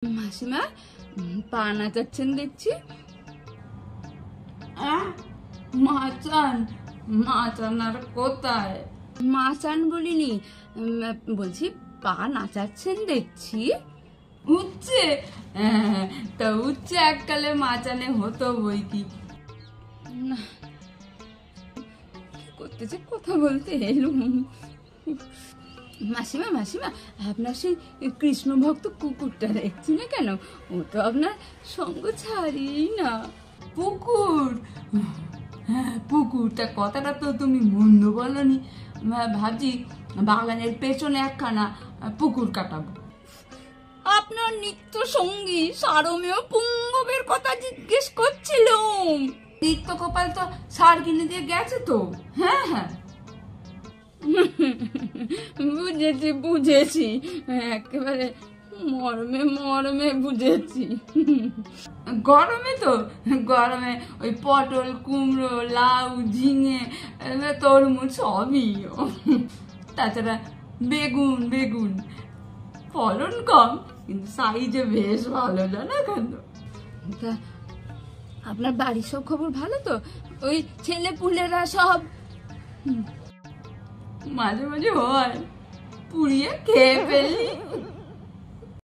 মাসিমা পা নাচাচ্ছেন দেখছি। মাচান মাচান আর কোথায়? মাচান বলিনি, বলছি পা নাচাচ্ছেন দেখছি। উচ্ছে? তা উচ্ছে এককালে মাচানে হতো বই কি। না, কি করতে যে কথা বলতে এলুম। মাসিমা মাসিমা আপনার সেই কৃষ্ণ ভক্ত কুকুরটা দেখছি না কেন? ও তো আপনার সঙ্গ ছাড়ি না। পুকুর? হ্যাঁ পুকুর, তা কথাটা তো তুমি মন্দ বলনি। ভাবছি বাগানের পেছনে একখানা পুকুর কাটাবো। আপনার নিত্য সঙ্গী সারমেয় পুঙ্গবের কথা জিজ্ঞেস করছিলাম। নিত্য কপাল তো সার কিনে দিয়ে গেছে তো। হ্যাঁ হ্যাঁ বুঝেছি বুঝেছি, একেবারে মর্মে মর্মে বুঝেছি। গরমে তো গরমে ওই পটল, কুমড়ো, লাউ, ঝিঙে, তরমুজ সবই। তাছাড়া বেগুন বেগুন ফলন কম কিন্তু সাইজে বেশ ভালো, জানো কেন? তা আপনার বাড়ির সব খবর ভালো তো? ওই ছেলে পুলেরা সব? মাঝে মাঝে হয় পুড়িয়ে খেয়ে ফেললি।